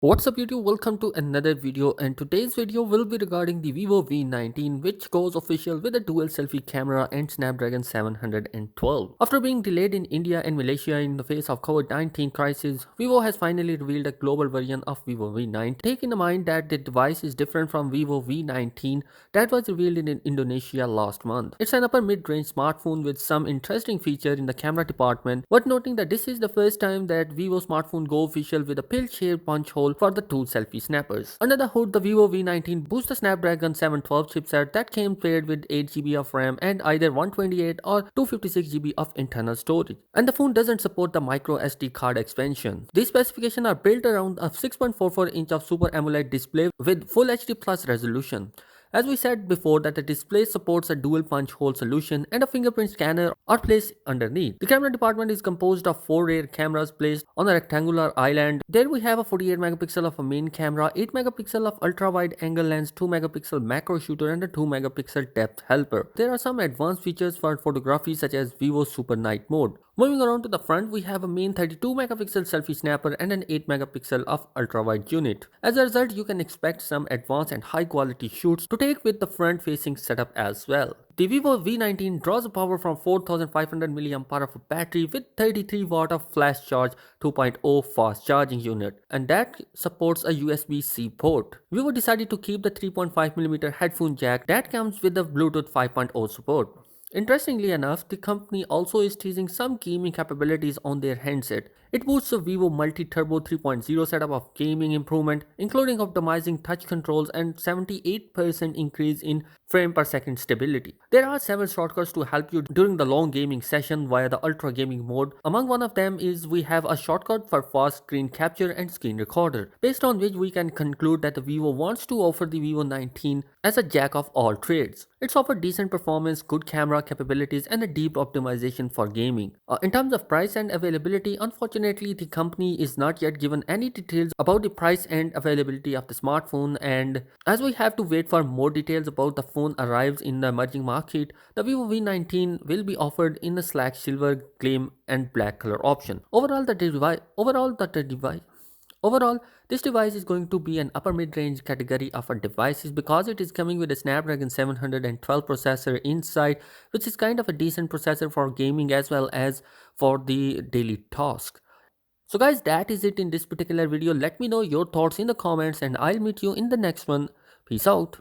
What's up YouTube, welcome to another video, and today's video will be regarding the Vivo V19 which goes official with a dual selfie camera and Snapdragon 712. After being delayed in India and Malaysia in the face of COVID-19 crisis, Vivo has finally revealed a global version of Vivo V9. Take in mind that the device is different from Vivo V19 that was revealed in Indonesia last month. It's an upper mid-range smartphone with some interesting feature in the camera department, but noting that this is the first time that Vivo smartphone go official with a pill-shaped punch hole for the two selfie snappers. Under the hood, the Vivo V19 boosts the Snapdragon 712 chipset that came paired with 8 GB of RAM and either 128 or 256 GB of internal storage. And the phone doesn't support the micro SD card expansion. These specifications are built around a 6.44-inch of Super AMOLED display with Full HD Plus resolution. As we said before that the display supports a dual punch hole solution and a fingerprint scanner are placed underneath. The camera department is composed of 4 rear cameras placed on a rectangular island. There we have a 48 megapixel of a main camera, 8 megapixel of ultra wide angle lens, 2 megapixel macro shooter and a 2 megapixel depth helper. There are some advanced features for photography such as Vivo Super Night mode. Moving around to the front, we have a main 32 megapixel selfie snapper and an 8 megapixel of ultra wide unit. As a result, you can expect some advanced and high quality shoots to take with the front facing setup as well. The Vivo V19 draws power from 4500 mAh of a battery with 33 watt of flash charge 2.0 fast charging unit, and that supports a USB-C port. Vivo decided to keep the 3.5mm headphone jack that comes with the Bluetooth 5.0 support. Interestingly enough, the company also is teasing some gaming capabilities on their handset. It boosts the Vivo Multi-Turbo 3.0 setup of gaming improvement, including optimizing touch controls and 78% increase in frame per second stability. There are several shortcuts to help you during the long gaming session via the ultra gaming mode. Among one of them is we have a shortcut for fast screen capture and screen recorder, based on which we can conclude that the Vivo wants to offer the Vivo 19 as a jack of all trades. It's offered decent performance, good camera capabilities and a deep optimization for gaming. In terms of price and availability, unfortunately the company is not yet given any details about the price and availability of the smartphone, and as we have to wait for more details about the phone arrives in the emerging market, the Vivo V19 will be offered in a slack silver, gleam and black color option. Overall, this device is going to be an upper mid-range category of a devices because it is coming with a Snapdragon 712 processor inside, which is kind of a decent processor for gaming as well as for the daily task. So guys, that is it in this particular video. Let me know your thoughts in the comments and I'll meet you in the next one. Peace out.